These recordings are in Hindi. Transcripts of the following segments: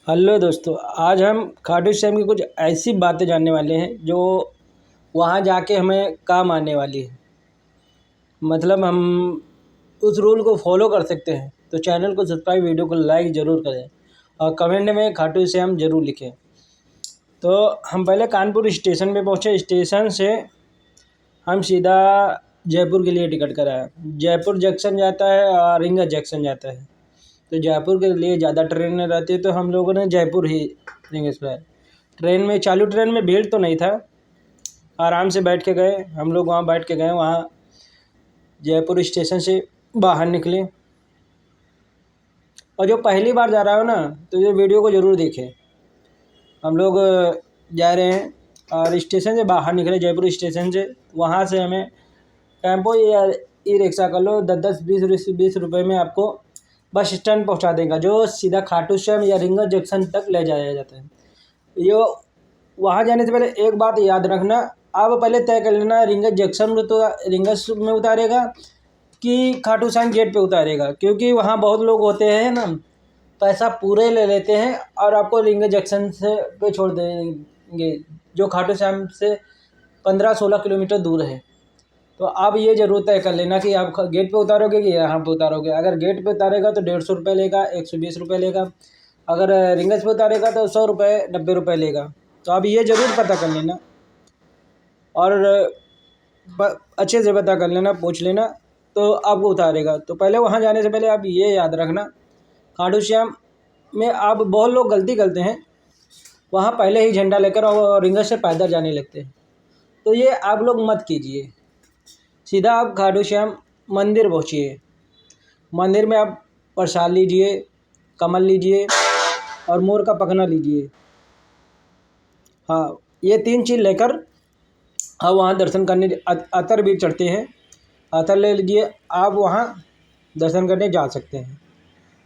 हेलो दोस्तों, आज हम खाटू श्याम की कुछ ऐसी बातें जानने वाले हैं जो वहाँ जाके हमें काम आने वाली है। मतलब हम उस रूल को फॉलो कर सकते हैं। तो चैनल को सब्सक्राइब, वीडियो को लाइक ज़रूर करें और कमेंट में खाटू श्याम ज़रूर लिखें। तो हम पहले कानपुर स्टेशन पे पहुँचे। स्टेशन से हम सीधा जयपुर के लिए टिकट कराया। जयपुर जंक्शन जाता है और रिंगा जंक्शन जाता है। तो जयपुर के लिए ज़्यादा ट्रेनें रहती है, तो हम लोगों ने जयपुर ही रिंग एक्सप्रेस ट्रेन में, चालू ट्रेन में भीड़ तो नहीं था, आराम से बैठ के गए। हम लोग वहाँ बैठ के गए, वहाँ जयपुर स्टेशन से बाहर निकले। और जो पहली बार जा रहा हो ना, तो ये वीडियो को ज़रूर देखें। हम लोग जा रहे हैं और स्टेशन से बाहर निकले, जयपुर स्टेशन से। वहाँ से हमें टेम्पो या ई रिक्शा कर लो, 10-20 में आपको बस स्टैंड पहुँचा देगा, जो सीधा खाटू श्याम या रिंगा जंक्शन तक ले जाया जाता है। ये वहाँ जाने से पहले एक बात याद रखना, आप पहले तय कर लेना रिंगा जंक्शन में तो रिंगा में उतारेगा कि खाटू श्याम गेट पे उतारेगा। क्योंकि वहाँ बहुत लोग होते हैं ना, पैसा पूरे ले लेते हैं और आपको रिंगा जंक्शन से पे छोड़ देंगे, जो खाटू श्याम से 15-16 किलोमीटर दूर है। तो आप ये ज़रूर तय कर लेना कि आप गेट पे उतारोगे कि यहाँ पे उतारोगे। अगर गेट पे उतारेगा तो 150 लेगा, 120 लेगा। अगर रिंगस पे उतारेगा तो 100 90 लेगा। तो आप ये ज़रूर पता कर लेना और अच्छे से पता कर लेना, पूछ लेना तो आपको उतारेगा। तो पहले वहाँ जाने से पहले आप ये याद रखना, खाटू श्याम में आप बहुत लोग गलती करते हैं, वहाँ पहले ही झंडा लेकर और रिंगस से पैदल जाने लगते हैं। तो ये आप लोग मत कीजिए। सीधा आप खाटू श्याम मंदिर पहुँचिए। मंदिर में आप प्रसाद लीजिए, कमल लीजिए और मोर का पखना लीजिए। हाँ, ये 3 चीज़ लेकर आप वहाँ दर्शन करने अतर भी चढ़ते हैं, अतर ले लीजिए, आप वहाँ दर्शन करने जा सकते हैं।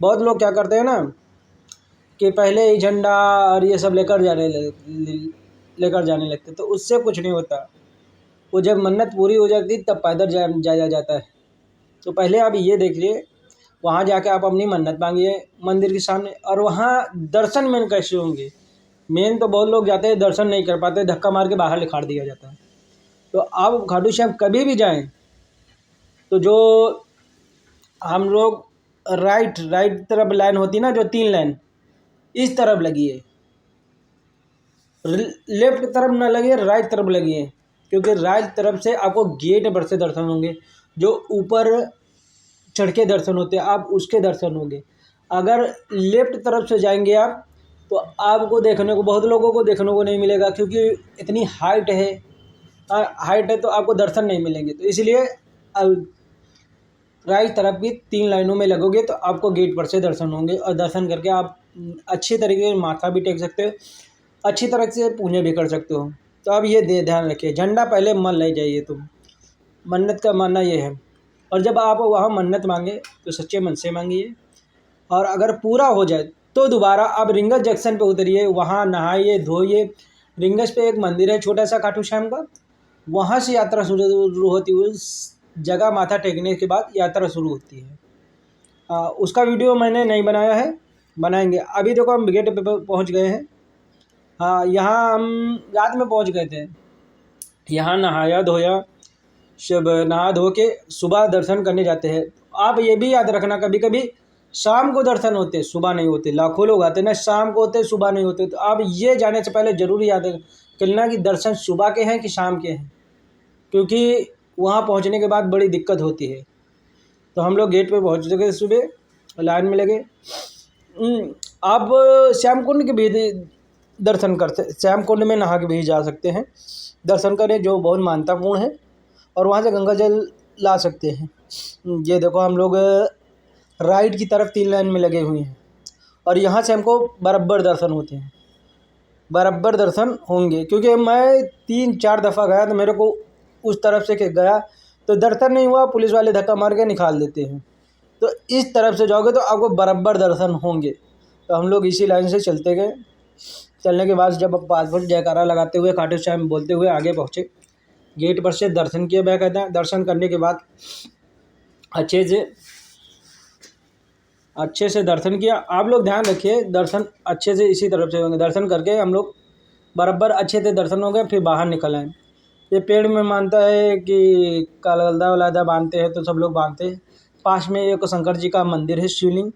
बहुत लोग क्या करते हैं ना कि पहले ही झंडा और ये सब लेकर जाने लगते, तो उससे कुछ नहीं होता। वो जब मन्नत पूरी हो जाती तब पैदल जाया जाता है। तो पहले आप ये देख लिए, वहाँ जाके आप अपनी मन्नत मांगिए मंदिर के सामने। और वहाँ दर्शन में कैसे होंगे, मेन तो बहुत लोग जाते हैं, दर्शन नहीं कर पाते, धक्का मार के बाहर निकाल दिया जाता है। तो आप खाटू श्याम कभी भी जाएं तो जो हम लोग राइट तरफ लाइन होती ना, जो 3 लाइन, इस तरफ लगिए। लेफ्ट तरफ ना लगिए, राइट तरफ लगिए। क्योंकि राइट तरफ से आपको गेट पर से दर्शन होंगे, जो ऊपर चढ़ के दर्शन होते हैं, आप उसके दर्शन होंगे। अगर लेफ्ट तरफ से जाएंगे आप, तो आपको देखने को, बहुत लोगों को देखने को नहीं मिलेगा, क्योंकि इतनी हाइट है, तो आपको दर्शन नहीं मिलेंगे। तो इसलिए राइट तरफ की 3 लाइनों में लगोगे तो आपको गेट पर से दर्शन होंगे। और दर्शन करके आप अच्छी तरीके से माथा भी टेक सकते हो, अच्छी तरह से पूजा भी कर सकते हो। तो आप ये ध्यान रखिए, झंडा पहले मन ले जाइए। तुम मन्नत का मानना ये है। और जब आप वहाँ मन्नत मांगे तो सच्चे मन से मांगिए, और अगर पूरा हो जाए तो दोबारा आप रिंगस जंक्शन पे उतरिए, वहाँ नहाइए धोइए। रिंगस पे एक मंदिर है छोटा सा खाटू श्याम का, वहाँ से यात्रा शुरू होती है। उस जगह माथा टेकने के बाद यात्रा शुरू होती है। उसका वीडियो मैंने नहीं बनाया है, बनाएंगे। अभी देखो हम गेट पे पहुँच गए हैं। हाँ, यहाँ हम रात में पहुँच गए थे। यहाँ नहाया धोया, सब नहा धो के सुबह दर्शन करने जाते हैं। आप ये भी याद रखना, कभी कभी शाम को दर्शन होते, सुबह नहीं होते। लाखों लोग आते ना, शाम को होते, सुबह नहीं होते। तो आप ये जाने से पहले ज़रूर याद करना कि दर्शन सुबह के हैं कि शाम के हैं, क्योंकि वहाँ पहुँचने के बाद बड़ी दिक्कत होती है। तो हम लोग गेट पे पहुँच गए, सुबह लाइन में लगे। आप श्याम कुंड के भी दर्शन करते, श्याम कुंड में नहा के भी जा सकते हैं, दर्शन करें, जो बहुत मान्यतापूर्ण है। और वहाँ से गंगा जल ला सकते हैं। ये देखो हम लोग राइट की तरफ 3 लाइन में लगे हुए हैं, और यहाँ से हमको बराबर दर्शन होते हैं, बराबर दर्शन होंगे। क्योंकि मैं 3-4 दफ़ा गया तो मेरे को उस तरफ से गया तो दर्शन नहीं हुआ, पुलिस वाले धक्का मार के निकाल देते हैं। तो इस तरफ से जाओगे तो आपको बराबर दर्शन होंगे। तो हम लोग इसी लाइन से चलते गए। चलने के बाद जब 5 बजे जयकारा लगाते हुए, खाटू श्याम बोलते हुए आगे पहुँचे, गेट पर से दर्शन किए बाकायदा। दर्शन करने के बाद अच्छे से अच्छे से दर्शन किया। आप लोग ध्यान रखिए, दर्शन अच्छे से इसी तरफ से होंगे। दर्शन करके हम लोग बराबर अच्छे से दर्शन हो गए, फिर बाहर निकल आए। ये पेड़ में मानता है कि कालगलदा वलादा बांधते हैं, तो सब लोग बांधते हैं। पास में एक शंकर जी का मंदिर है, शिवलिंग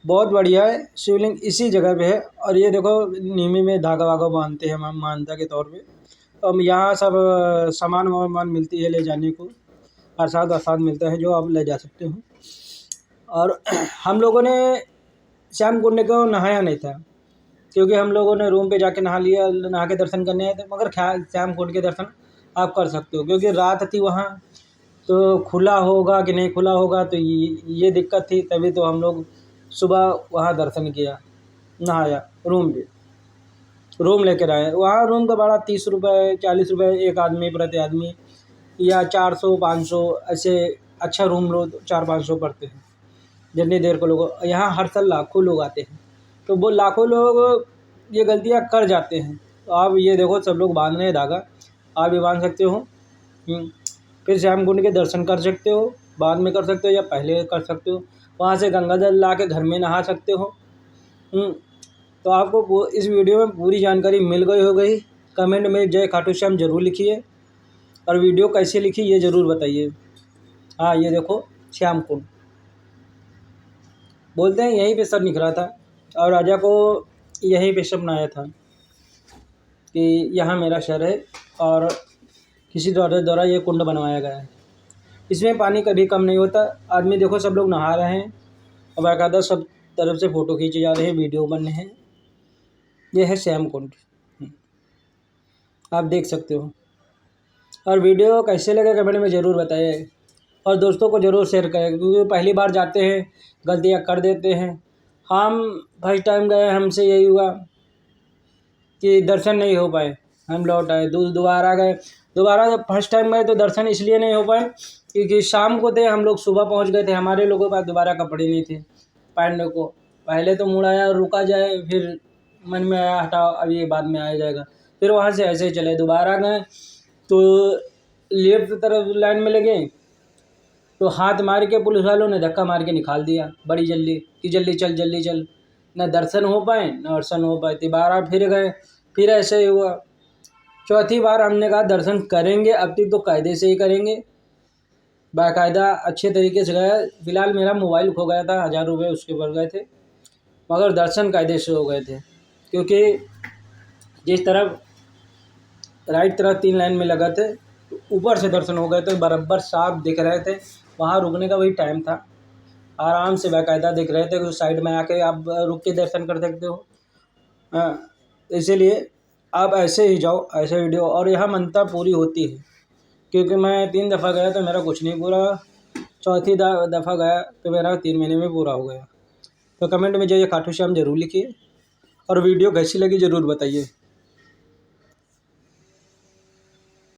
बहुत बढ़िया है। शिवलिंग इसी जगह पे है। और ये देखो नीमी में धागा वागा बांधते हैं मान्यता के तौर पे। तो हम यहाँ सब सामान वामान मिलती है ले जाने को, प्रसाद वरसाद मिलता है जो आप ले जा सकते हो। और हम लोगों ने श्याम कुंड को नहाया नहीं था, क्योंकि हम लोगों ने रूम पे जाके नहा लिया, नहा के दर्शन करने आए थे। मगर श्याम कुंड के दर्शन आप कर सकते हो, क्योंकि रात थी वहाँ, तो खुला होगा कि नहीं खुला होगा, तो ये दिक्कत थी। तभी तो हम लोग सुबह वहाँ दर्शन किया, नहाया, रूम पे रूम लेकर आए। वहाँ रूम का भाड़ा 30 रुपये 40 रुपये एक आदमी प्रति आदमी, या 400 500 ऐसे। अच्छा रूम लो तो 400-500 पड़ते हैं जितनी देर को लोग। यहाँ हर साल लाखों लोग आते हैं, तो वो लाखों लोग ये गलतियाँ कर जाते हैं। तो आप ये देखो सब लोग बांध रहे हैं धागा, आप भी बांध सकते हो। फिर श्याम कुंड के दर्शन कर सकते हो, बाद में कर सकते हो या पहले कर सकते हो। वहाँ से गंगा जल ला के घर में नहा सकते हो। तो आपको इस वीडियो में पूरी जानकारी मिल गई हो गई। कमेंट में जय खाटू श्याम जरूर लिखिए, और वीडियो कैसे लिखी ये ज़रूर बताइए। हाँ ये देखो श्याम कुंड बोलते हैं, यहीं पे सर निकला था, और राजा को यहीं पे सपनाया था कि यहाँ मेरा शहर है, और किसी द्वारा ये कुंड बनवाया गया है। इसमें पानी कभी कम नहीं होता। आदमी देखो सब लोग नहा रहे हैं, और बाकायदा सब तरफ से फ़ोटो खींचे जा रहे हैं, वीडियो बन रहे हैं। ये है श्याम कुंड, आप देख सकते हो। और वीडियो कैसे लगे कमेंट में ज़रूर बताइए, और दोस्तों को ज़रूर शेयर करें, क्योंकि पहली बार जाते हैं गलतियाँ कर देते हैं। हम फर्स्ट टाइम गए, हमसे यही हुआ कि दर्शन नहीं हो पाए, हम लौट आए। दोबारा गए, दोबारा जब फर्स्ट टाइम गए तो दर्शन इसलिए नहीं हो पाए क्योंकि शाम को थे, हम लोग सुबह पहुंच गए थे। हमारे लोगों के पास दोबारा कपड़े नहीं थे पहनने को। पहले तो मुड़ आया, रुका जाए, फिर मन में आया हटाओ अब ये बाद में आ जाएगा। फिर वहाँ से ऐसे ही चले, दोबारा गए तो लेफ्ट तरफ लाइन में लगे, तो हाथ मार के पुलिस वालों ने धक्का मार के निकाल दिया बड़ी जल्दी कि जल्दी चल जल्दी चल। न दर्शन हो पाए न दर्शन हो पाए। दोबारा फिर गए, फिर ऐसे ही हुआ। चौथी बार हमने कहा दर्शन करेंगे, अब तक तो कायदे से ही करेंगे, बाकायदा अच्छे तरीके से गया। फ़िलहाल मेरा मोबाइल खो गया था, 1000 रुपये उसके ऊपर गए थे, मगर दर्शन कायदे से हो गए थे। क्योंकि जिस तरफ राइट तरफ 3 लाइन में लगा थे, तो ऊपर से दर्शन हो गए थे, बराबर साफ दिख रहे थे। वहाँ रुकने का वही टाइम था, आराम से बाकायदा दिख रहे थे। उस साइड में आके आप रुक के दर्शन कर सकते हो। हाँ, इसीलिए आप ऐसे ही जाओ, ऐसे वीडियो। और यहाँ मान्यता पूरी होती है, क्योंकि मैं 3 दफ़ा गया तो मेरा कुछ नहीं पूरा। चौथी दफ़ा गया तो मेरा 3 महीने में पूरा हो गया। तो कमेंट में जय खाटू श्याम जरूर लिखिए, और वीडियो कैसी लगी ज़रूर बताइए।